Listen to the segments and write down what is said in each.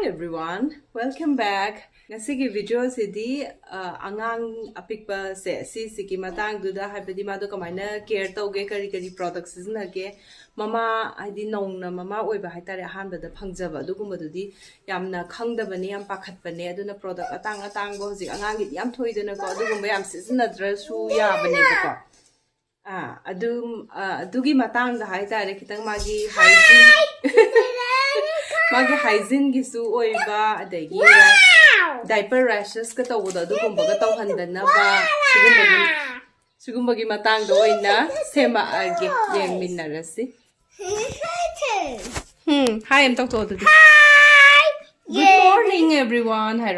Hi everyone, welcome back. Ngasigi video sidi angang apikpa se sigi matang duda haibadi mado kamaina care tauge kari products sizinage mama haidi nongna mama oiba haitare ahanbada phangjaba adugumbadudi yamna khangdabani yam pakhatbane aduna product atang bo hojik angangi yam thoidana ko adugumba yam sizinadresu yabane ko adugi matang da haitare kitang magi magi hygiene gisu oiba adagi diaper rashes ka tawda adugumba ka tawhandana ba sigumbagi matang da oina sema age yengminarasi hi am talk to today. Hi. Good morning everyone. Hi.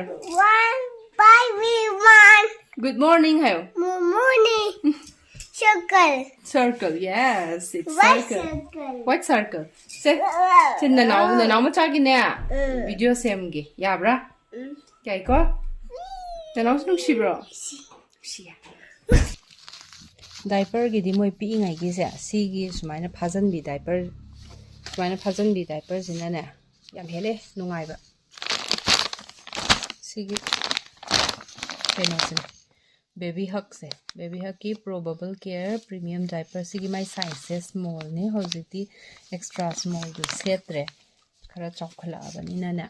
Good morning. Hi. Good morning. Circle. Yes, it's White circle. What circle? Say now machagi na. Video same ge. Ya bra. Kaya ko? Now nung shibro. Siya. Diaper gi di mo ipi ngai gi sa. Sige sumaina phajan bi diaper. Sumaina phajan bi diaper sina na. Yam hele nungai ba. Sige. Keno sin. Baby hug se. Baby hug ki pro bubble care premium diaper sigi my size small ne hojiti extra small du setre khara chokhala bani na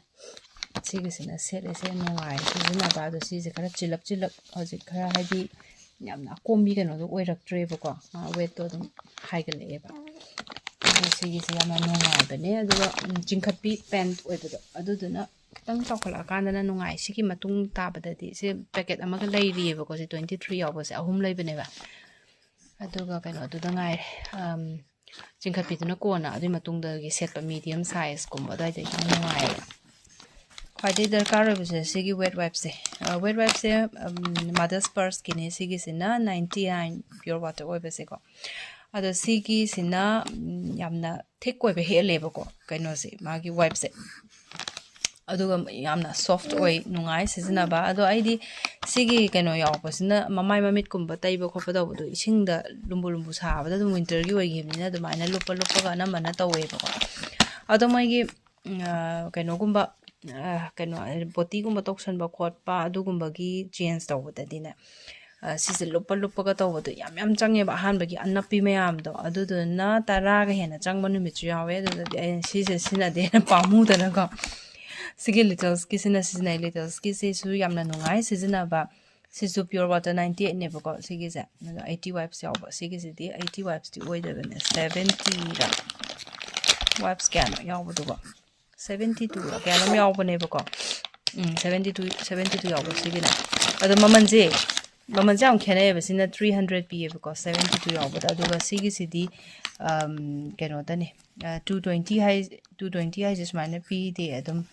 sigi sina set ese nongai sina ba do si se khara chilap hojit khara haidi yamna kombi kano do oiraktre ba ko weight to dum haigale ba sigi se yamna nongai bane adu jingkhapi pant oido aduduna tang chokhala kandana nungai sigi matung tabadadi se packet amaga leiri ba ko se 23 yaw ba se ahum leibane ba aduga kano aduda ngai jingkhapi tuna kona adu matung da gi set pa medium size kumba dai dai nungai khwai darkar ba se sigi wet wipes se mother's purse kine sigi sina 99 pure water oiba se ko ado sigi sina yamna thick oiba hele ba ko kano se magi wipes se aduga yamna soft oi nungai sizinaba ado aidi sigi kano yawpasina mamai mamit kumba taiba khopa dawdu isingda lumbu saabada dum winter gi oi gimina dumaina lupa ga na mana tawe ba ko ado mai kano gumba kano boti gumba toksan ba khotpa adugumba gi change tawda dina sisi lupa ga tawdu yam change ba han ba gi annapi mayam do aduduna tara ga hena changba numitru yawe adu sisi sina de pamu dana ko Sigi littles kisina season littles kisi su yamna nungai season ba sisu pure water 98 ne bako sigi za 80 wipes yaw ba sigi di 80 wipes di oida bane 70 da wipes kya yaw ba do ba 72 kya no yaw ba ne bako 72 yaw ba sigi na ado maman jam khene ba sina 300 pa bako 72 yaw ba da do ba sigi di keno da ne 220 high just mine p de adum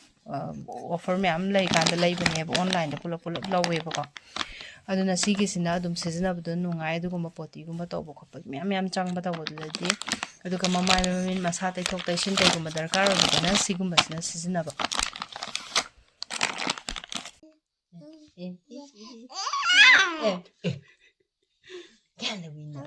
offer me am like and lay bane online pull up lawe ba aduna sigi sina dum season bu nungai aduguma poti gumba to ba khop mem chang ba ta bo di aduga mamai min masa tai thok tai sin tai gumba darkar ba na sigumba sina season ba can we know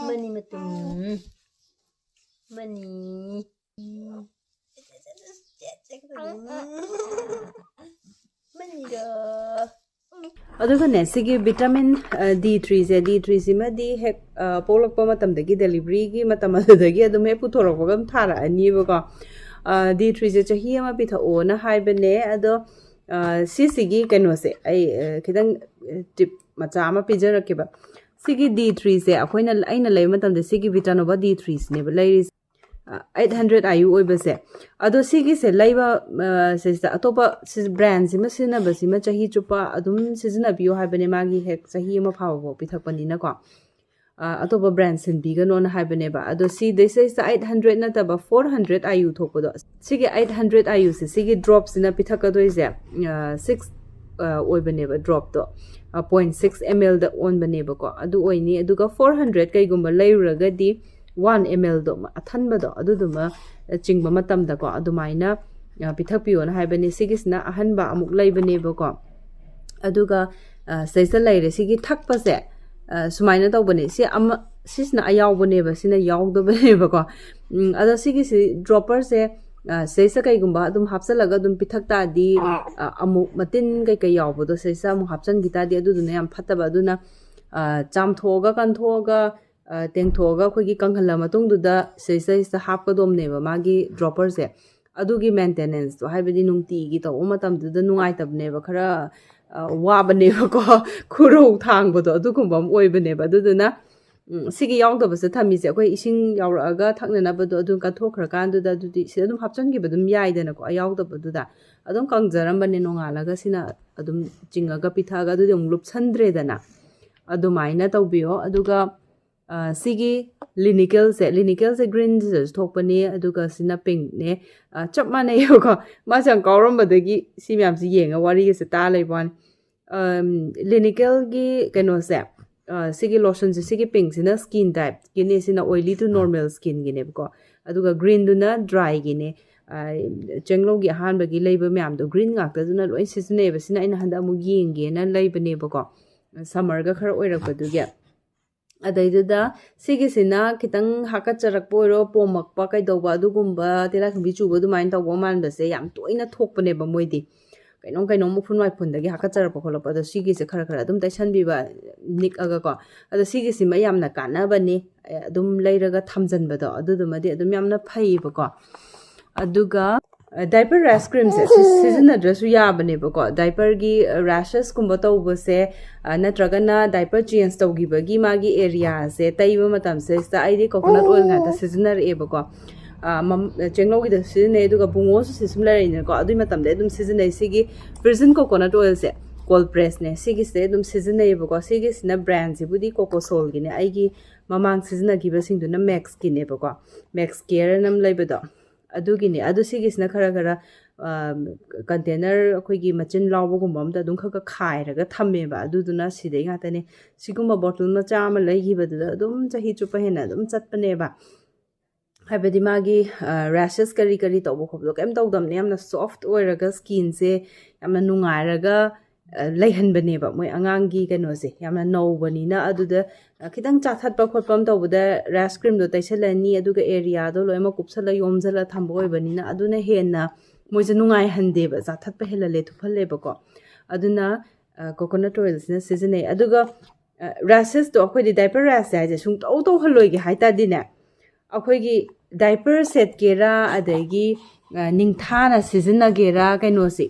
Money matum money adugane sigi vitamin D3 se D3 sima di hek polakpa matam dagi delivery gi matam adagi adum he puthorok gam thara ani ba ko D3 se chahi ama pitha o na haibane ado sigi kano se ai kidang tip macha ama pijarak ba sigi D3 se akoina aina lay matam de sigi vitanova D3 ne ba lay 800 IU oiba se ado sigi se laiba se atopa brand sima sina ba sima chahi chupa adum sizina biyo habane magi hek chahi ma phawo pithakpani na ko ꯑꯇꯣꯞꯄ brand ꯁꯤꯟꯕꯤꯒꯅꯣꯅ ꯍꯥꯏꯕꯅꯦꯕ ꯑꯗꯣ ꯁꯤ this 800 ꯅꯠꯇꯕ 400 IU ꯊꯣꯛꯄꯗꯣ ꯁꯤꯒꯤ 800 IU ꯁꯤꯒꯤ ꯗ꯭ꯔꯣꯞꯁꯤꯅ ꯄꯤꯊꯛꯀꯗꯣꯏꯁꯦ 6 ꯑꯣꯏꯕꯅꯦꯕ ꯗ꯭ꯔꯣꯞꯇꯣ 0.6 ml ꯗ ꯑꯣꯟꯕꯅꯦꯕꯀꯣ ꯑꯗꯨ ꯑꯣꯏꯅꯤ ꯑꯗꯨꯒ 400 ꯀꯩꯒꯨꯝꯕ ꯂꯩꯔꯨꯔꯒꯗꯤ 1 ml ꯗꯣ ꯑꯊꯟꯕꯗꯣ ꯑꯗꯨꯗꯨꯃ ꯆꯤꯡꯕ ꯃꯇꯝꯗꯀꯣ ꯑꯗꯨꯃꯥꯏꯅ ꯄꯤꯊꯛꯄꯤꯌꯣꯅ ꯍꯥꯏꯕꯅꯤ ꯁꯤꯒꯤꯁꯤꯅ ꯑꯍꯟꯕ ꯑꯃꯨꯛ ꯂꯩꯕꯅꯦꯕꯀꯣ ꯑꯗꯨꯒ ꯁꯤꯗꯩꯁꯤꯗ ꯂꯩꯔꯦ ꯁꯤꯒꯤ ꯊꯛꯄꯁꯦ ꯁꯨꯃꯥꯏꯅ ꯇꯧꯕꯅꯦ ꯁꯤꯁꯤꯅ ꯑꯌꯥꯎꯕꯅꯦꯕ ꯁꯤꯅ ꯌꯥꯎꯗꯕꯅꯦꯕꯀꯣ ꯑꯗꯣ ꯁꯤꯒꯤꯁꯤ ꯗ꯭ꯔꯣꯄꯔꯁꯦ ꯁꯤꯗꯩꯁꯤꯗ ꯀꯩꯒꯨꯝꯕ ꯑꯗꯨꯝ ꯍꯥꯞꯆꯜꯂꯒ ꯑꯗꯨꯝ ꯄꯤꯊꯛ ꯇꯥꯔꯗꯤ ꯑꯃꯨꯛ ꯃꯇꯤꯟ ꯀꯩꯀꯩ ꯌꯥꯎꯕꯗꯣ ꯁꯤꯗꯩꯁꯤꯗ ꯑꯃꯨꯛ ꯍꯥꯞꯆꯟꯈꯤ ꯇꯥꯔꯗꯤ ꯑꯗꯨꯗꯨꯅ ꯌꯥꯝ ꯐꯠꯇꯕ ꯑꯗꯨꯅ ꯆꯥꯝꯊꯣꯛꯑꯒ ꯀꯟꯊꯣꯛꯑꯒ ꯇꯦꯡꯊꯣꯛꯑꯒ ꯑꯩꯈꯣꯏꯒꯤ ꯀꯪꯍꯜꯂ ꯃꯇꯨꯡꯗꯨꯗ ꯁꯤꯗꯩꯁꯤꯗ ꯍꯥꯞꯀꯗꯣꯝꯅꯦꯕ ꯃꯥꯒꯤ ꯗ꯭ꯔꯣꯄꯔꯁꯦ ꯑꯗꯨꯒꯤ ꯃꯦꯟꯇꯦꯅꯦꯟꯁꯇꯣ ꯍꯥꯏꯕꯗꯤ ꯅꯨꯡꯇꯤꯒꯤ ꯇꯧꯕ ꯃꯇꯝꯗꯨꯗ ꯅꯨꯡꯉꯥꯏꯇꯕꯅꯦꯕ ꯈꯔ ꯋꯥꯕꯅꯦꯕꯀꯣ ꯈꯨꯔꯧ ꯊꯥꯡꯕꯗꯣ ꯑꯗꯨꯒꯨꯝꯕ ꯑꯃ ꯑꯣꯏꯕꯅꯦꯕ ꯑꯗꯨꯗꯨꯅ ꯁꯤꯒꯤ ꯌꯥꯎꯗꯕꯁꯦ ꯊꯝꯃꯤꯁꯦ ꯑꯩꯈꯣꯏ ꯏꯁꯤꯡ ꯌꯥꯎꯔꯛꯑꯒ ꯊꯛꯅꯅꯕꯗꯣ ꯑꯗꯨꯝ ꯀꯠꯊꯣꯛꯈ꯭ꯔꯀꯥꯟꯗꯨꯗ ꯑꯗꯨꯗꯤ ꯁꯤꯗ ꯑꯗꯨꯝ ꯍꯥꯞꯆꯟꯈꯤꯕ ꯑꯗꯨꯝ ꯌꯥꯏꯗꯅꯀꯣ ꯑꯌꯥꯎꯗꯕꯗꯨꯗ ꯑꯗꯨꯝ ꯀꯪꯖꯔꯝꯕꯅꯦ ꯅꯣꯡꯉꯥꯜꯂꯒ ꯁꯤꯅ ꯑꯗꯨꯝ ꯆꯤꯡꯉꯒ ꯄꯤꯊꯛꯑꯒ ꯑꯗꯨꯗꯤ ꯑꯃꯨꯛ ꯂꯨꯞꯁꯟꯗ꯭ꯔꯦꯗꯅ ꯑꯗꯨꯃꯥꯏꯅ ꯇꯧꯕꯤꯌꯣ ꯑꯗꯨꯒ ꯁꯤꯒꯤ ꯂꯤꯅꯤꯀꯦꯜꯁꯦ ꯒ꯭ꯔꯤꯟꯁꯤꯗꯁꯨ ꯊꯣꯛꯄꯅꯦ ꯑꯗꯨꯒ ꯁꯤꯅ ꯄꯤꯡꯛꯅꯦ ꯆꯞ ꯃꯥꯟꯅꯩꯌꯦꯕꯀꯣ ꯃꯥꯁꯦ ꯌꯥꯝ ꯀꯥꯎꯔꯝꯕꯗꯒꯤ ꯁꯤ ꯃꯌꯥꯝꯁꯤ ꯌꯦꯡꯉ ꯋꯥꯔꯤꯒꯁꯦ ꯇꯥ ꯂꯩꯕ ꯋꯥꯅꯤ ꯂꯤꯅꯤꯀꯦꯜꯒꯤ ꯀꯩꯅꯣꯁꯦ ꯁꯤꯒꯤ ꯂꯣꯁꯟꯁꯦ ꯁꯤꯒꯤ ꯄꯤꯡꯛꯁꯤꯅ ꯁ꯭ꯀꯤꯟ ꯇꯥꯏꯞꯀꯤꯅꯦ ꯁꯤꯅ ꯑꯣꯏꯂꯤ ꯇꯨ ꯅꯣꯔꯃꯦꯜ ꯁ꯭ꯀꯤꯟꯒꯤꯅꯦꯕꯀோ ꯑꯗꯨꯒ ꯒ꯭ꯔꯤꯟꯗꯨꯅ ꯗ꯭ꯔꯥꯏꯒꯤꯅꯦ ꯆꯦꯡꯂꯧꯒꯤ ꯑꯍꯥꯟꯕꯒꯤ ꯂꯩꯕ ꯃꯌꯥꯝꯗꯣ ꯒ꯭ꯔꯤꯟ ꯉꯥꯛꯇꯗꯨꯅ ꯂꯣꯏ ꯁꯤꯖꯤꯟꯅꯩꯑꯕ ꯁꯤꯅ ꯑꯩꯅ ꯍꯟꯗꯛ ꯑꯃꯨꯛ ꯌꯦꯡꯒꯦꯅ ꯂꯩꯕꯅꯦꯕꯀோ ꯁꯝꯃꯔꯒ ꯈꯔ ꯑꯣꯏꯔꯛꯄꯗꯨꯒꯤ ꯑꯗꯩꯗꯨꯗ ꯁꯤꯒꯤꯁꯤꯅ ꯈꯤꯇꯪ ꯍꯥꯀꯠꯆꯔꯛꯄ ꯑꯣꯏꯔꯣ ꯄꯣꯝꯃꯛꯄ ꯀꯩꯗꯧꯕ ꯑꯗꯨꯒꯨꯝꯕ ꯇꯤꯜꯍꯥꯏꯈꯨꯝꯕꯤ ꯆꯨꯕ ꯑꯗꯨꯃꯥꯏꯅ ꯇꯧꯕ ꯃꯥꯟꯕꯁꯦ ꯌꯥꯝ ꯇꯣꯏꯅ ꯊꯣꯛꯄꯅꯦꯕ ꯃꯣꯏꯗꯤ ꯀꯩꯅꯣꯝ ꯎꯐꯨꯟ ꯋꯥꯏꯐꯨꯟꯗꯒꯤ ꯍꯥꯀꯠꯆꯔꯛꯄ ꯈꯣꯠꯂꯛꯄ ꯑꯗꯣ ꯁꯤꯒꯤꯁꯦ ꯈꯔ ꯑꯗꯨꯝ ꯇꯩꯁꯟꯕꯤꯕ ꯅꯤꯛꯑꯒꯀꯣ ꯑꯗꯣ ꯁꯤꯒꯤꯁꯤꯃ ꯌꯥꯝꯅ ꯀꯥꯟꯅꯕꯅꯤ ꯑꯗꯨꯝ ꯂꯩꯔꯒ ꯊꯝꯖꯟꯕꯗꯣ ꯑꯗꯨꯗꯨꯃꯗꯤ ꯑꯗꯨꯝ ꯌꯥꯝꯅ ꯐꯩꯌꯦꯕꯀോ ꯑꯗꯨꯒ ꯗꯥꯏꯄꯔ ꯔꯦꯁ ꯀ꯭रीꯝꯁꯦ ꯁꯤꯖꯤꯟꯅꯗ꯭ꯔꯁꯨ ꯌꯥꯕꯅꯦꯕꯀꯣ ꯗꯥꯏꯄꯔꯒꯤ ꯔꯦꯁꯦꯁꯀꯨꯝꯕ ꯇꯧꯕꯁꯦ ꯅꯠꯇ꯭ꯔꯒꯅ ꯗꯥꯏꯄꯔ ꯆꯦꯟꯖ ꯇꯧꯈꯤꯕꯒꯤ ꯃꯥꯒꯤ ꯑꯦꯔꯤꯌꯥꯁꯦ ꯇꯩꯕ ꯃꯇꯝꯁꯤꯗ ꯑꯩꯗꯤ ꯀꯣꯀꯣꯅꯠ ꯑꯣꯏꯜ ꯉꯥꯛꯇ ꯁꯤꯖꯤꯟꯅꯔꯛꯑꯦꯕꯀꯣ ꯆꯦꯡꯂꯧꯒꯤꯗ ꯁꯤꯖꯤꯟꯅꯩ ꯑꯗꯨꯒ ꯕꯨꯡꯉꯣꯁꯨ ꯁꯨꯝ ꯂꯩꯔꯛꯏꯅꯀꯣ ꯑꯗꯨꯏ ꯃꯇꯝꯗ ꯑꯗꯨꯝ ꯁꯤꯖꯤꯟꯅꯩ ꯁꯤꯒꯤ ꯚꯔꯖꯤꯟ ꯀꯣꯀꯣꯅꯠ ꯑꯣꯏꯜꯁꯦ ꯀꯣꯜ ꯄ꯭ꯔꯦꯁꯅꯦ ꯁꯤꯒꯤꯁꯦ ꯑꯗꯨꯝ ꯁꯤꯖꯤꯟꯅꯩꯌꯦꯕꯀꯣ ꯁꯤꯒꯤꯁꯤꯅ ꯕ꯭ꯔꯥꯟꯁꯤꯕꯨꯗꯤ ꯀꯣꯀꯣꯁꯣꯜꯒꯤꯅꯦ ꯑꯩꯒꯤ ꯃꯃꯥꯡ ꯁꯤꯖꯤꯟꯅꯈꯤꯕꯁꯤꯡꯗꯨꯅ ꯃꯦꯛꯁꯀꯤꯅꯦꯕꯀꯣ ꯃꯦꯛꯁ ꯀꯦꯌꯔꯅ ꯑꯃ ꯂꯩꯕꯗꯣ ꯑꯗꯨꯒꯤꯅꯦ ꯑꯗꯨ ꯁꯤꯒꯤꯁꯤꯅ ꯈꯔ ꯀꯟꯇꯦꯅꯔ ꯑꯩꯈꯣꯏꯒꯤ ꯃꯆꯤꯟ ꯂꯥꯎꯕꯒꯨꯝꯕ ꯑꯝꯇ ꯑꯗꯨꯝ ꯈꯥꯏꯔꯒ ꯊꯝꯃꯦꯕ ꯑꯗꯨꯗꯨꯅ ꯁꯤꯗꯩ ꯉꯥꯛꯇꯅꯦ ꯁꯤꯒꯨꯝꯕ ꯕꯣꯇꯜ ꯃꯆꯥ ꯑꯃ ꯂꯩꯈꯤꯕꯗꯨꯗ ꯑꯗꯨꯝ ꯆꯍꯤ ꯆꯨꯞꯄ ꯍꯦꯟꯅ ꯑꯗꯨꯝ ꯆꯠꯄꯅꯦꯕ ꯍꯥꯏꯕꯗꯤ ꯃꯥꯒꯤ ꯔꯦꯁꯦꯁ ꯀꯔꯤ ꯇꯧꯕ ꯈꯣꯠꯄꯗꯣ ꯀꯩꯝ ꯇꯧꯗꯕꯅꯦ ꯌꯥꯝꯅ ꯁꯣꯐꯠ ꯑꯣꯏꯔꯒ ꯁ꯭ꯀꯤꯟꯁꯦ ꯌꯥꯝꯅ ꯅꯨꯡꯉꯥꯏꯔꯒ ꯂꯩꯍꯟꯕꯅꯦꯕ ꯃꯣꯏ ꯑꯉꯥꯡꯒꯤ ꯀꯩꯅꯣꯁꯦ ꯌꯥꯝꯅ ꯅꯧꯕꯅꯤꯅ ꯑꯗꯨꯗ ꯈꯤꯇꯪ ꯆꯥꯊꯠꯄ ꯈꯣꯠꯄ ꯑꯃ ꯇꯧꯕꯗ ꯔꯦꯁ ꯀ꯭रीꯝꯗꯣ ꯇꯩꯁꯜꯂꯅꯤ ꯑꯗꯨꯒ ꯑꯦꯔꯤꯌꯥꯗꯣ ꯂꯣꯏꯅꯃꯛ ꯀꯨꯞꯁꯜꯂ ꯌꯣꯝꯁꯜꯂ ꯊꯝꯕ ꯑꯣꯏꯕꯅꯤ나 ꯑꯗꯨꯅ ꯍꯦꯟꯅ ꯃꯣꯏꯁꯦ ꯅꯨꯡꯉꯥꯏꯍꯟꯗꯦꯕ ꯆꯥꯊꯠꯄ ꯍꯦꯜꯍꯜꯂꯦ ꯊꯨꯞꯍꯜꯂꯦꯕꯀꯣ ꯑꯗꯨꯅ ꯀꯣꯀꯣꯅꯠ ꯑꯣꯏꯜꯁꯤꯅ ꯁꯤꯖꯤꯟꯅꯩ ꯑꯗꯨꯒ ꯔꯦꯁꯦꯁꯇꯣ ꯑꯩꯈꯣꯏꯗꯤ ꯗꯥꯏꯄꯔ ꯔꯦꯁ ꯍꯥꯏꯁꯦ ꯁꯨꯡꯇꯧ ꯇꯧꯍꯜꯂꯣꯏꯒꯦ ꯍꯥꯏꯇꯥꯔꯗꯤꯅꯦ ꯑꯩꯈꯣꯏꯒꯤ ꯗꯥꯏꯄꯔ ꯁꯦꯠꯀꯦꯔꯥ ꯑꯗꯒꯤ ꯅꯤꯡꯊꯥꯅ ꯁꯤꯖꯤꯟꯅꯒꯦꯔꯥ ꯀꯩꯅꯣꯁꯦ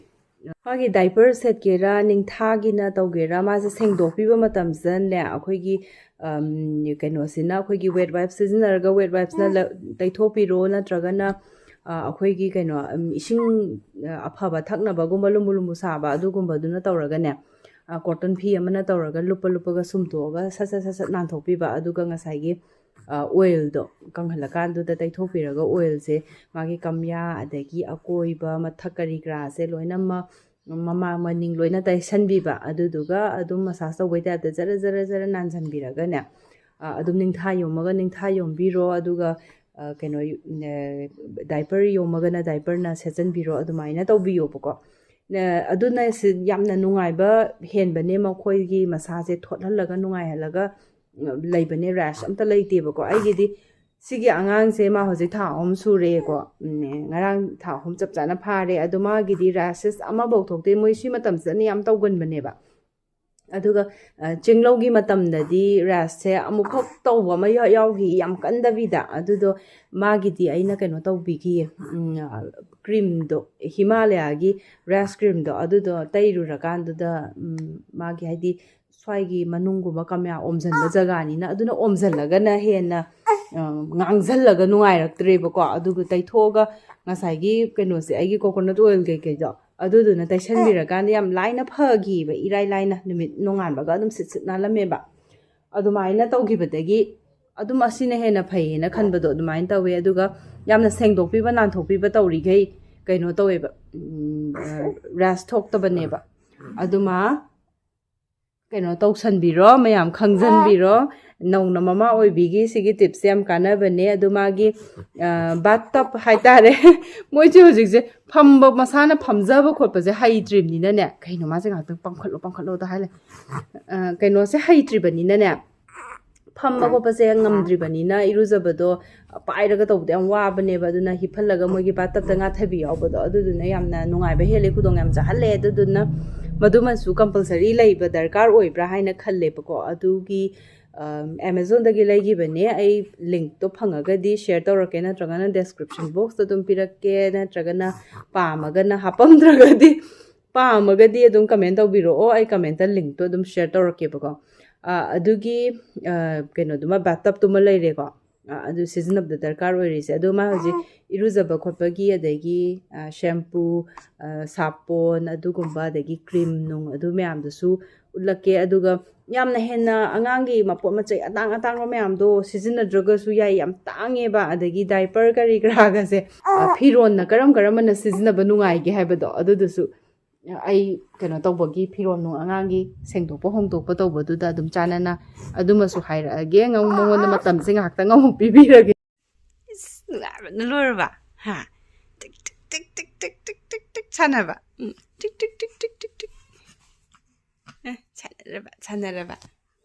ꯃꯥꯒꯤ ꯗꯥꯏꯄꯔ ꯁꯦꯠꯀꯦꯔꯥ ꯅꯤꯡꯊꯥꯒꯤꯅ ꯇꯧꯒꯦꯔꯥ ꯃꯥꯁꯦ ꯁꯦꯡꯗꯣꯛꯄꯤꯕ ꯃꯇꯝꯁꯤꯗꯅꯦ ꯑꯩꯈꯣꯏꯒꯤ ꯀꯩꯅꯣꯁꯤꯅ ꯑꯩꯈꯣꯏꯒꯤ ꯋꯦꯠ ꯋꯥꯏꯞ ꯁꯤꯖꯤꯟꯅꯔꯒ ꯋꯦꯠ ꯋꯥꯏꯞꯁꯤꯅ ꯇꯩꯊꯣꯛꯄꯤꯔꯣ ꯅꯠꯇ꯭ꯔꯒꯅ ꯑꯩꯈꯣꯏꯒꯤ ꯀꯩꯅꯣ ꯏꯁꯤꯡ ꯑꯐꯕ ꯊꯛꯅꯕꯒꯨꯝꯕ ꯂꯨꯝꯕꯨ ꯁꯥꯕ ꯑꯗꯨꯒꯨꯝꯕꯗꯨꯅ ꯇꯧꯔꯒꯅꯦ ꯀꯣꯇꯟ ꯐꯤ ꯑꯃꯅ ꯇꯧꯔꯒ ꯂꯨꯞꯄꯒ ꯁꯨꯝꯇꯣꯛꯑꯒ ꯁꯠ ꯅꯥꯟꯊꯣꯛꯄꯤꯕ ꯑꯗꯨꯒ ꯉꯁꯥꯏꯒꯤ ꯑꯣꯏꯜꯗꯣ ꯀꯪꯍꯜꯂꯀꯥꯟꯗꯨꯗ ꯇꯩꯊꯣꯛꯄꯤꯔꯒ ꯑꯣꯏꯜꯁꯦ ꯃꯥꯒꯤ ꯀꯝꯌꯥ ꯑꯗꯒꯤ ꯑꯀꯣꯏꯕ ꯃꯊꯛ ꯀꯔꯤ ꯀꯔꯥꯁꯦ ꯂꯣꯏꯅꯃꯛ ꯃꯃꯥꯡ ꯃꯅꯤꯡ ꯂꯣꯏꯅ ꯇꯩꯁꯟꯕꯤꯕ ꯑꯗꯨꯗꯨꯒ ꯑꯗꯨꯝ ꯃꯁꯥꯖ ꯇꯧꯕꯩ ꯇꯥꯏꯞꯇ ꯖꯔ ꯅꯥꯟꯁꯤꯟꯕꯤꯔꯒꯅꯦ ꯑꯗꯨꯝ ꯅꯤꯡꯊꯥ ꯌꯣꯝꯃꯒ ꯅꯤꯡꯊꯥ ꯌꯣꯝꯕꯤꯔꯣ ꯑꯗꯨꯒ ꯀꯩꯅꯣ ꯗꯥꯏꯄꯔ ꯌꯣꯝꯃꯒꯅ ꯗꯥꯏꯄꯔꯅ ꯁꯦꯠꯆꯟꯕꯤꯔꯣ ꯑꯗꯨꯃꯥꯏꯅ ꯇꯧꯕꯤꯌꯣꯕꯀꯣ ꯑꯗꯨꯅ ꯌꯥꯝꯅ ꯅꯨꯡꯉꯥꯏꯕ ꯍꯦꯟꯕꯅꯦ ꯃꯈꯣꯏꯒꯤ ꯃꯁꯥꯁꯦ ꯊꯣꯠꯍꯜꯂꯒ ꯅꯨꯡꯉꯥꯏꯍꯜꯂꯒ ꯂꯩꯕꯅꯦ ꯔꯦꯁ ꯑꯝꯇ ꯂꯩꯇꯦꯕꯀꯣ ꯑꯩꯒꯤꯗꯤ ꯁꯤꯒꯤ ꯑꯉꯥꯡꯁꯦ ꯃꯥ ꯍꯧꯖꯤꯛ ꯊꯥ 3 ꯁꯨꯔꯦꯀꯣ ꯉꯔꯥꯡ ꯊꯥ 3 ꯆꯞ ꯆꯥꯅ ꯐꯥꯔꯦ ꯑꯗꯣ ꯃꯥꯒꯤꯗꯤ ꯔꯦꯁꯦꯁ ꯑꯃꯐꯧ ꯊꯣꯛꯇꯦ ꯃꯣꯏ ꯁꯤ ꯃꯇꯝꯁꯤꯗꯅ ꯌꯥꯝ ꯇꯧꯒꯟꯕꯅꯦꯕ ꯑꯗꯨꯒ ꯆꯦꯡꯂꯧꯒꯤ ꯃꯇꯝꯗꯗꯤ ꯔꯦꯁꯁꯦ ꯑꯃꯨꯛꯈꯛ ꯇꯧꯕ ꯑꯃ ꯌꯥꯎꯈꯤ ꯌꯥꯝ ꯀꯟꯗꯕꯤꯗ ꯑꯗꯨꯗꯣ ꯃꯥꯒꯤꯗꯤ ꯑꯩꯅ ꯀꯩꯅꯣ ꯇꯧꯕꯤꯈꯤꯌꯦ ꯀ꯭रीꯝꯗꯣ ꯍꯤꯃꯥꯂꯌꯥꯒꯤ ꯔꯦꯁ ꯀ꯭रीꯝꯗꯣ ꯑꯗꯨꯗꯣ ꯇꯩꯔꯨꯔꯀꯥꯟꯗꯨꯗ ꯃꯥꯒꯤ ꯍꯥꯏꯗꯤ ꯁ꯭ꯋꯥꯏꯒꯤ ꯃꯅꯨꯡꯒꯨꯝꯕ ꯀꯝꯌꯥ ꯑꯣꯝꯖꯟꯕ ꯖꯒꯥꯅꯤꯅ ꯑꯗꯨꯅ ꯑꯣꯝꯖꯜꯂꯒꯅ ꯍꯦꯟꯅ ꯉꯥꯡझꯜꯂꯒ ꯅꯨꯡꯉꯥꯏꯔꯛꯇ꯭ꯔꯦꯕꯀꯣ ꯑꯗꯨꯒ ꯇꯩꯊꯣꯛꯑꯒ ꯉꯁꯥꯏꯒꯤ ꯀꯩꯅꯣꯁꯦ ꯑꯩꯒꯤ ꯀꯣꯀꯣꯅꯠ ꯑꯣꯏꯜ ꯀꯩꯀꯩꯗꯣ ꯑꯗꯨꯗꯨꯅ ꯇꯩꯁꯟꯕꯤꯔꯀꯥꯟꯗ ꯌꯥꯝ ꯂꯥꯏꯅ ꯐꯈꯤꯕ ꯏꯔꯥꯏ ꯂꯥꯏꯅ ꯅꯨꯃꯤꯠ ꯅꯣꯡꯉꯥꯟꯕꯒ ꯑꯗꯨꯝ ꯁꯤꯠ ꯅꯥꯜꯂꯝꯃꯦꯕ ꯑꯗꯨꯃꯥꯏꯅ ꯇꯧꯈꯤꯕꯗꯒꯤ ꯑꯗꯨꯝ ꯑꯁꯤꯅ ꯍꯦꯟꯅ ꯐꯩꯌꯦꯅ ꯈꯟꯕꯗꯣ ꯑꯗꯨꯃꯥꯏꯅ ꯇꯧꯋꯦ ꯑꯗꯨꯒ ꯌꯥꯝꯅ ꯁꯦꯡꯗꯣꯛꯄꯤꯕ ꯅꯥꯟꯊꯣꯛꯄꯤꯕ ꯇꯧꯔꯤꯈꯩ ꯀꯩꯅꯣ ꯇꯧꯋꯦꯕ ꯔꯦꯁ ꯊꯣꯛꯇꯕꯅꯦꯕ ꯑꯗꯨꯃ ꯀꯩꯅꯣ ꯇꯧꯁꯟꯕꯤꯔꯣ ꯃꯌꯥꯝ ꯈꯪꯖꯟꯕꯤꯔꯣ ꯅꯧꯅ ꯃꯃꯥ ꯑꯣꯏꯕꯤꯒꯤ ꯁꯤꯒꯤ ꯇꯤꯞꯁꯦ ꯌꯥꯝ ꯀꯥꯟꯅꯕꯅꯦ ꯑꯗꯨ ꯃꯥꯒꯤ ꯕꯥꯠ ꯇꯞ ꯍꯥꯏꯇꯥꯔꯦ ꯃꯣꯏꯁꯦ ꯍꯧꯖꯤꯛꯁꯦ ꯐꯝꯕ ꯃꯁꯥꯅ ꯐꯝꯖꯕ ꯈꯣꯠꯄꯁꯦ ꯍꯩꯇ꯭ꯔꯤꯕꯅꯤꯅꯅꯦ ꯀꯩꯅꯣ ꯃꯥꯁꯦ ꯉꯥꯛꯇꯪ ꯄꯥꯡꯈꯠꯂꯣꯗ ꯍꯥꯏꯂꯦ ꯀꯩꯅꯣꯁꯦ ꯍꯩꯇ꯭ꯔꯤꯕꯅꯤꯅꯅꯦ ꯐꯝꯕ ꯈꯣꯠꯄꯁꯦ ꯉꯝꯗ꯭ꯔꯤꯕꯅꯤꯅ ꯏꯔꯨꯖꯕꯗꯣ ꯄꯥꯏꯔꯒ ꯇꯧꯕꯗꯣ ꯌꯥꯝ ꯋꯥꯕꯅꯦꯕ ꯑꯗꯨꯅ ꯍꯤꯞꯍꯜꯂꯒ ꯃꯣꯏꯒꯤ ꯕꯥꯠꯇꯞꯇ ꯉꯥꯊꯕꯤ ꯌꯥꯎꯕꯗꯣ ꯑꯗꯨꯗꯨꯅ ꯌꯥꯝꯅ ꯅꯨꯡꯉꯥꯏꯕ ꯍꯦꯜꯂꯦ ꯈꯨꯗꯣꯡ ꯌꯥꯝ ꯆꯥꯍꯜꯂꯦ ꯑꯗꯨꯗꯨꯅ ꯃꯗꯨꯃꯁꯨ ꯀꯝꯄꯜꯁꯔꯤ ꯂꯩꯕ ꯗꯔꯀꯥꯔ ꯑꯣꯏꯕ꯭ꯔꯥ ꯍꯥꯏꯅ ꯈꯜꯂꯦꯕꯀꯣ ꯑꯗꯨꯒꯤ ꯑꯦꯃꯥꯖꯣꯟꯗꯒꯤ ꯂꯩꯈꯤꯕꯅꯦ ꯑꯩ ꯂꯤꯡꯛꯇꯣ ꯐꯪꯉꯒꯗꯤ ꯁꯦꯌꯔ ꯇꯧꯔꯛꯀꯦ ꯅꯠꯇ꯭ꯔꯒꯅ ꯗꯦꯁꯀ꯭ꯔꯤꯞꯁꯟ ꯕꯣꯛꯁꯇ ꯑꯗꯨꯝ ꯄꯤꯔꯛꯀꯦ ꯅꯠꯇ꯭ꯔꯒꯅ ꯄꯥꯝꯃꯒꯅ ꯄꯥꯝꯃꯒꯗꯤ ꯑꯗꯨꯝ ꯀꯃꯦꯟ ꯇꯧꯕꯤꯔꯛꯑꯣ ꯑꯩ ꯀꯃꯦꯟꯇ ꯂꯤꯡꯛꯇꯣ ꯑꯗꯨꯝ ꯁꯦꯌꯔ ꯇꯧꯔꯛꯀꯦꯕꯀꯣ ꯑꯗꯨꯒꯤ ꯀꯩꯅꯣꯗꯨꯃ ꯕꯥꯠꯇꯞꯇꯨꯃ ꯂꯩꯔꯦꯀꯣ ꯑꯗꯨ ꯁꯤꯖꯤꯟꯅꯕꯗ ꯗꯔꯀꯥꯔ ꯑꯣꯏꯔꯤꯁꯦ ꯑꯗꯣ ꯃꯥ ꯍꯧꯖꯤꯛ ꯏꯔꯨꯖꯕ ꯈꯣꯠꯄꯒꯤ ꯑꯗꯒꯤ ꯁꯦꯝꯄꯨ ꯁꯥꯄꯣꯟ ꯑꯗꯨꯒꯨꯝꯕ ꯑꯗꯒꯤ ꯀ꯭ꯔꯤꯝ ꯅꯨꯡ ꯑꯗꯨ ꯃꯌꯥꯝꯗꯨꯁꯨ ꯎꯠꯂꯛꯀꯦ ꯑꯗꯨꯒ ꯌꯥꯝꯅ ꯍꯦꯟꯅ ꯑꯉꯥꯡꯒꯤ ꯃꯄꯣꯠ ꯃꯆꯩ ꯑꯇꯥꯡꯕ ꯃꯌꯥꯝꯗꯣ ꯁꯤꯖꯤꯟꯅꯗ꯭ꯔꯒꯁꯨ ꯌꯥꯏ ꯌꯥꯝ ꯇꯥꯡꯉꯦꯕ ꯑꯗꯒꯤ ꯗꯥꯏꯄꯔ ꯀꯔꯤ ꯀꯔꯥꯒꯁꯦ ꯐꯤꯔꯣꯟꯅ ꯀꯔꯝꯕꯅ ꯁꯤꯖꯤꯟꯅꯕ ꯅꯨꯡꯉꯥꯏꯒꯦ ꯍꯥꯏꯕꯗꯣ ꯑꯗꯨꯗꯨꯁꯨ ꯑꯩ ꯀꯩꯅꯣ ꯇꯧꯕꯒꯤ ꯐꯤꯔꯣꯟ ꯅꯨꯡ ꯑꯉꯥꯡꯒꯤ ꯁꯦꯡꯗꯣꯛꯄ ꯍꯣꯡꯗꯣꯛꯄ ꯇꯧꯕꯗꯨꯗ ꯑꯗꯨم ꯆꯥꯟꯅꯅ ꯑꯗꯨꯃꯁꯨ ꯍꯥꯏꯔꯛꯑꯒꯦ ꯃꯉꯣꯟꯗ ꯃꯇꯝꯁꯦ ꯉꯥꯏꯍꯥꯛꯇꯪ ꯑꯃꯨꯛ ꯄꯤꯕꯤꯔꯒꯦ ꯅꯨꯡꯉꯥꯏꯕꯅ ꯂꯣꯏꯔꯕ ꯍꯥ ꯇꯤꯛ ꯇꯤꯛ ꯇꯤꯛ ꯇꯤꯛ ꯇꯤꯛ ꯇꯤꯛ ꯇꯤꯛ ꯇꯤꯛ ꯁꯥꯟꯅꯕ ꯇꯤꯛ ꯇꯤꯛ ꯇꯤꯛ ꯇꯤꯛ ꯇꯤꯛ ꯇꯤꯛ ꯁꯥꯟꯅꯔꯕ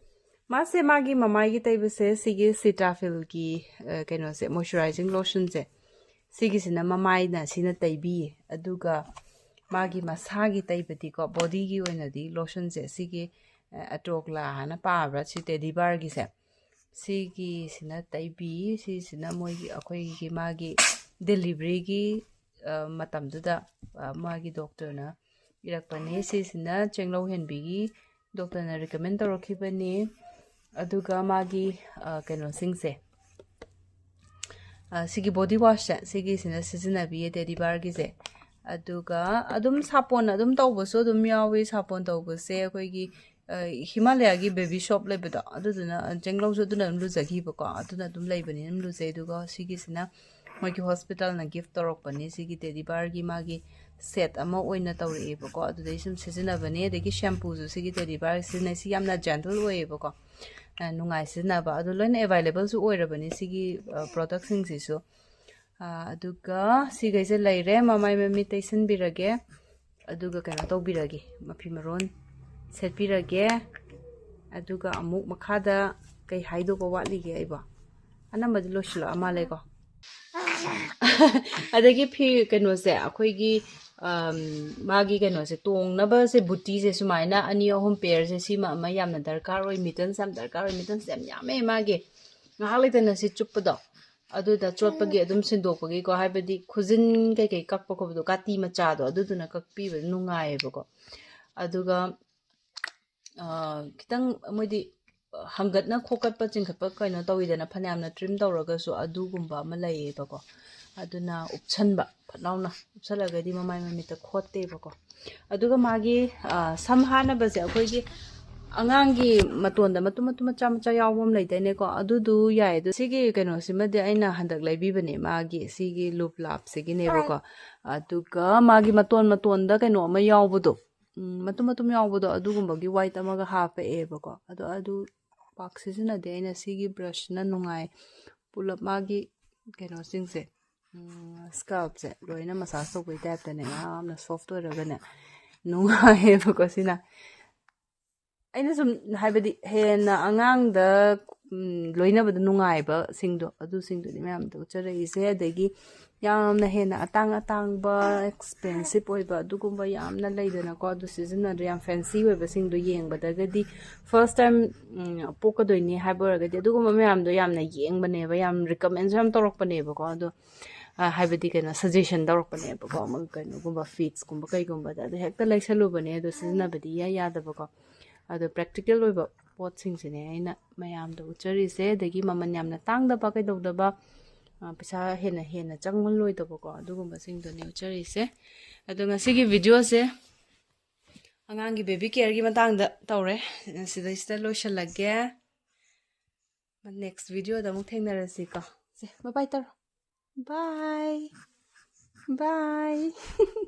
ꯃꯥꯁꯦ ꯃꯥꯒꯤ ꯃꯃꯥꯏꯒꯤ ꯇꯩꯕꯁꯦ ꯁꯤꯒꯤ ꯁꯤꯇꯥꯐꯤꯜꯒꯤ ꯀꯩꯅꯣꯁꯦ ꯃꯣꯏꯁꯆꯨꯔꯥꯏꯖꯤꯡ ꯂꯣꯁꯟꯁꯦ ꯁꯤꯒꯤꯁꯤꯅ ꯃꯃꯥꯏꯅ ꯁꯤꯅ ꯇꯩꯕꯤꯌꯦ ꯑꯗꯨꯒ ꯃꯥꯒꯤ ꯃꯁꯥꯒꯤ ꯇꯩꯕꯗꯤꯀꯣ ꯕꯣꯗꯤꯒꯤ ꯑꯣꯏꯅꯗꯤ ꯂꯣꯁꯟꯁꯦ ꯁꯤꯒꯤ ꯑꯇꯣꯛꯂꯥ ꯍꯥꯏꯅ ꯄꯥꯕ꯭ꯔꯥ ꯁꯤ ꯇꯦꯗꯤ ꯕꯥꯔꯒꯤꯁꯦ ꯁꯤꯒꯤꯁꯤꯅ ꯇꯩꯕꯤ ꯁꯤꯁꯤꯅ ꯑꯩꯈꯣꯏꯒꯤ ꯃꯥꯒꯤ ꯗꯦꯂꯤꯚꯔꯤꯒꯤ ꯃꯇꯝꯗꯨꯗ ꯃꯥꯒꯤ ꯗꯣꯛꯇꯔꯅ ꯏꯔꯛꯄꯅꯤ ꯁꯤꯁꯤꯅ ꯆꯦꯡꯂꯧꯍꯦꯟꯕꯤꯒꯤ ꯗꯣꯛꯇꯔꯅ ꯔꯤꯀꯃꯦꯟ ꯇꯧꯔꯛꯈꯤꯕꯅꯤ ꯑꯗꯨꯒ ꯃꯥꯒꯤ ꯀꯩꯅꯣꯁꯤꯡꯁꯦ ꯁꯤꯒꯤ ꯕꯣꯗꯤ ꯋꯥꯁꯁꯦ ꯁꯤꯒꯤꯁꯤꯅ ꯁꯤꯖꯤꯟꯅꯕꯤꯌꯦ ꯇꯦꯗꯤ ꯕꯥꯔꯒꯤꯁꯦ ꯑꯗꯨꯒ ꯑꯗꯨꯝ ꯁꯥꯄꯣꯟ ꯑꯗꯨꯝ ꯇꯧꯕꯁꯨ ꯑꯗꯨꯝ ꯌꯥꯎꯋꯤ ꯁꯥꯄꯣꯟ ꯇꯧꯕꯁꯦ ꯑꯩꯈꯣꯏꯒꯤ ꯍꯤꯃꯥꯂꯌꯥꯒꯤ ꯕꯦꯕꯤ ꯁꯣꯞ ꯂꯩꯕꯗꯣ ꯑꯗꯨꯗꯨꯅ ꯆꯦꯡꯂꯧꯁꯨ ꯑꯗꯨꯅ ꯑꯗꯨꯝ ꯂꯨꯖꯈꯤꯕꯀꯣ ꯑꯗꯨꯅ ꯑꯗꯨꯝ ꯂꯩꯕꯅꯤꯅ ꯑꯗꯨꯝ ꯂꯨꯖꯩ ꯑꯗꯨꯒ ꯁꯤꯒꯤꯁꯤꯅ ꯃꯣꯏꯒꯤ ꯍꯣꯁꯄꯤꯇꯥꯜꯅ ꯒꯤꯐꯠ ꯇꯧꯔꯛꯄꯅꯤ ꯁꯤꯒꯤ ꯇꯦꯗꯤ ꯕꯥꯔꯒꯤ ꯃꯥꯒꯤ ꯁꯦꯠ ꯑꯃ ꯑꯣꯏꯅ ꯇꯧꯔꯛꯑꯦꯕꯀꯣ ꯑꯗꯨꯗꯩ ꯁꯨꯝ ꯁꯤꯖꯤꯟꯅꯕꯅꯦ ꯑꯗꯒꯤ ꯁꯦꯝꯄꯨꯁꯨ ꯁꯤꯒꯤ ꯇꯦꯗꯤ ꯕꯥꯔ ꯁꯤꯖꯤꯟꯅꯩ ꯁꯤ ꯌꯥꯝꯅ ꯖꯦꯟꯇꯜ ꯑꯣꯏꯌꯦꯕꯀꯣ ꯅꯨꯡꯉꯥꯏ ꯁꯤꯖꯤꯟꯅꯕ ꯑꯗꯨ ꯂꯣꯏꯅ ꯑꯦꯕꯥꯏꯂꯦꯕꯜꯁꯨ ꯑꯣꯏꯔꯕꯅꯤ ꯁꯤꯒꯤ ꯄ꯭ꯔꯣꯗꯛꯁꯤꯡꯁꯤꯁꯨ ꯑꯗꯨꯒ ꯁꯤꯈꯩꯁꯦ ꯂꯩꯔꯦ ꯃꯃꯥꯏ ꯃꯃꯤꯠ ꯇꯩꯁꯟꯕꯤꯔꯒꯦ ꯑꯗꯨꯒ ꯀꯩꯅꯣ ꯇꯧꯕꯤꯔꯒꯦ ꯃꯐꯤ ꯃꯔꯣꯟ ꯁꯦꯠꯄꯤꯔꯒꯦ ꯑꯗꯨꯒ ꯑꯃꯨꯛ ꯃꯈꯥꯗ ꯀꯩ ꯍꯥꯏꯗꯧꯕ ꯋꯥꯠꯂꯤꯒꯦ ꯑꯩꯕꯣ ꯑꯅꯝꯕꯗꯤ ꯂꯣꯏꯁꯤꯜꯂꯛꯑ ꯃꯥꯜꯂꯦꯀꯣ ꯑꯗꯒꯤ ꯀꯩꯅꯣꯁꯦ ꯑꯩꯈꯣꯏꯒꯤ ꯃꯥꯒꯤ ꯀꯩꯅꯣꯁꯦ ꯇꯣꯡꯅꯕꯁꯦ ꯕꯨꯇꯤꯁꯦ ꯁꯨꯃꯥꯏꯅ 2-3 ꯄꯦꯌꯔꯁꯦ ꯁꯤꯃ ꯑꯃ ꯌꯥꯝꯅ ꯗꯔꯀꯥꯔ ꯑꯣꯏ ꯃꯤꯇꯟꯁ ꯌꯥꯝ ꯗꯔꯀꯥꯔ ꯑꯣꯏ ꯃꯤꯇꯟꯁꯦ ꯌꯥꯝ ꯌꯥꯝꯃꯦ ꯃꯥꯒꯤ ꯉꯥꯏꯍꯥꯛ ꯂꯩꯇꯅ ꯁꯤ ꯆꯨꯞꯄꯗꯣ ꯑꯗꯨꯗ ꯆꯣꯠꯄꯒꯤ ꯑꯗꯨꯝ ꯁꯤꯟꯗꯣꯛꯄꯒꯤꯀꯣ ꯍꯥꯏꯕꯗꯤ ꯈꯨꯖꯤꯟ ꯀꯩꯀꯩ ꯀꯛꯄ ꯈꯣꯠꯄꯗꯣ ꯀꯥꯇꯤ ꯃꯆꯥꯗꯣ ꯑꯗꯨꯗꯨꯅ ꯀꯛꯄꯤꯕ ꯅꯨꯡꯉꯥꯏꯌꯦꯕꯀꯣ ꯑꯗꯨꯒ ꯈꯤꯇꯪ ꯃꯣꯏꯗꯤ ꯍꯪꯒꯠꯅ ꯈꯣꯀꯠꯄ ꯆꯤꯡꯈꯠꯄ ꯀꯩꯅꯣ ꯇꯧꯋꯤꯗꯅ ꯐꯅꯌꯥꯝꯅ ꯇ꯭ꯔꯤꯝ ꯇꯧꯔꯒꯁꯨ ꯑꯗꯨꯒꯨꯝꯕ ꯑꯃ ꯂꯩꯌꯦꯕꯀꯣ ꯑꯗꯨꯅ ꯎꯞꯁꯟꯕ ꯐꯠꯂꯥꯎꯅ ꯎꯞꯁꯜꯂꯒꯗꯤ ꯃꯃꯥꯏ ꯃꯃꯤꯠꯇ ꯈꯣꯠꯇꯦꯕꯀꯣ ꯑꯗꯨꯒ ꯃꯥꯒꯤ ꯁꯝ ꯍꯥꯠꯅꯕꯁꯦ ꯑꯩꯈꯣꯏꯒꯤ ꯑꯉꯥꯡꯒꯤ ꯃꯇꯣꯟꯗ ꯃꯇꯨꯝ ꯃꯆꯥ ꯌꯥꯎꯕ ꯑꯃ ꯂꯩꯗꯥꯏꯅꯦꯀꯣ ꯑꯗꯨꯗꯨ ꯌꯥꯏ ꯑꯗꯣ ꯁꯤꯒꯤ ꯀꯩꯅꯣꯁꯤꯃꯗꯤ ꯑꯩꯅ ꯍꯟꯗꯛ ꯂꯩꯕꯤꯕꯅꯦ ꯃꯥꯒꯤ ꯁꯤꯒꯤ ꯂꯨꯞ ꯂꯥꯞꯁꯤꯒꯤꯅꯦꯕꯀꯣ ꯑꯗꯨꯒ ꯃꯥꯒꯤ ꯃꯇꯣꯟꯗ ꯀꯩꯅꯣ ꯑꯃ ꯌꯥꯎꯕꯗꯣ ꯃꯇꯨꯝ ꯌꯥꯎꯕꯗꯣ ꯑꯗꯨꯒꯨꯝꯕꯒꯤ ꯋꯥꯏꯠ ꯑꯃꯒ ꯍꯥꯞꯄꯛꯑꯦꯕꯀꯣ ꯑꯗꯨ ꯄꯥꯛ ꯁꯤꯖꯤꯟꯅꯗꯦ ꯑꯩꯅ ꯁꯤꯒꯤ ꯕ꯭ꯔꯁꯅ ꯅꯨꯡꯉꯥꯏ ꯄꯨꯂꯞ ꯃꯥꯒꯤ ꯀꯩꯅꯣꯁꯤꯡꯁꯦ ꯁ꯭ꯀꯥꯜꯞꯁꯦ ꯂꯣꯏꯅ ꯃꯁꯥꯖ ꯇꯧꯕꯩ ꯇꯥꯏꯞꯇꯅꯦ ꯌꯥꯝꯅ ꯁꯣꯐꯠ ꯑꯣꯏꯔꯒꯅꯦ ꯅꯨꯡꯉꯥꯏꯌꯦꯕꯀꯣ ꯁꯤꯅ ꯑꯩꯅ ꯁꯨꯝ ꯍꯥꯏꯕꯗꯤ ꯍꯦꯟꯅ ꯑꯉꯥꯡꯗ ꯂꯣꯏꯅꯕꯗ ꯅꯨꯡꯉꯥꯏꯕꯁꯤꯡꯗꯣ ꯑꯗꯨꯁꯤꯡꯗꯨꯅꯤ ꯃꯌꯥꯝꯗ ꯎꯠꯆꯔꯛꯏꯁꯦ ꯑꯗꯒꯤ ꯌꯥꯝꯅ ꯍꯦꯟꯅ ꯑꯇꯥꯡꯕ ꯑꯦꯛꯁꯄꯦꯟꯁꯤꯞ ꯑꯣꯏꯕ ꯑꯗꯨꯒꯨꯝꯕ ꯌꯥꯝꯅ ꯂꯩꯗꯅꯀꯣ ꯑꯗꯨ ꯁꯤꯖꯤꯟꯅꯗ꯭ರೆ ꯌꯥꯝ ꯐꯦꯟꯁꯤ ꯑꯣꯏꯕꯁꯤꯡꯗꯣ ꯌꯦꯡꯕꯗꯒꯗꯤ ꯐꯥꯔꯁ ꯇꯥꯏꯝ ꯄꯣꯛꯀꯗꯣꯏꯅꯤ ꯍꯥꯏꯕ ꯑꯣꯏꯔꯒꯗꯤ ꯑꯗꯨꯒꯨꯝꯕ ꯃꯌꯥꯝꯗꯣ ꯌꯥꯝꯅ ꯌꯦꯡꯕꯅꯦꯕ ꯌꯥꯝ ꯔꯤꯀꯃꯦꯟꯁꯨ ꯌꯥꯝ ꯇꯧꯔꯛꯄꯅꯦꯕꯀꯣ ꯑꯗꯣ ꯍꯥꯏꯕꯗꯤ ꯀꯩꯅꯣ ꯁꯖꯦꯁꯟ ꯇꯧꯔꯛꯄꯅꯦꯕꯀꯣ ꯀꯩꯅꯣꯒꯨꯝꯕ ꯐꯤꯠꯁꯀꯨꯝꯕ ꯀꯩꯒꯨꯝꯕꯗ ꯑꯗꯣ ꯍꯦꯛꯇ ꯂꯩꯁꯜꯂꯨꯕꯅꯦ ꯑꯗꯣ ꯁꯤꯖꯤꯟꯅꯕꯗꯤ ꯌꯥꯗꯕꯀꯣ ꯑꯗꯣ ꯄ꯭ꯔꯦꯛꯇꯤꯀꯦꯜ ꯑꯣꯏꯕ ꯄꯣꯠꯁꯤꯡꯁꯤꯅꯦ ꯑꯩꯅ ꯃꯌꯥꯝꯗ ꯎꯠꯆꯔꯤꯁꯦ ꯑꯗꯒꯤ ꯃꯃꯜ ꯌꯥꯝꯅ ꯇꯥꯡꯗꯕ ꯀꯩꯗꯧꯗꯕ ꯄꯩꯁꯥ ꯍꯦꯟꯅ ꯆꯪꯃꯜꯂꯣꯏꯗꯕꯀꯣ ꯑꯗꯨꯒꯨꯝꯕꯁꯤꯡꯗꯨꯅꯦ ꯎꯠꯆꯔꯤꯁꯦ ꯑꯗꯣ ꯉꯁꯤꯒꯤ ꯚꯤꯗꯤꯑꯣꯁꯦ ꯑꯉꯥꯡꯒꯤ ꯕꯦꯕꯤ ꯀꯦꯌꯔꯒꯤ ꯃꯇꯥꯡꯗ ꯇꯧꯔꯦ ꯁꯤꯗꯩꯁꯤꯗ ꯂꯣꯏꯁꯤꯜꯂꯒꯦ Next video da muk thainarasi ka. Se bye bye taro. Bye. Bye.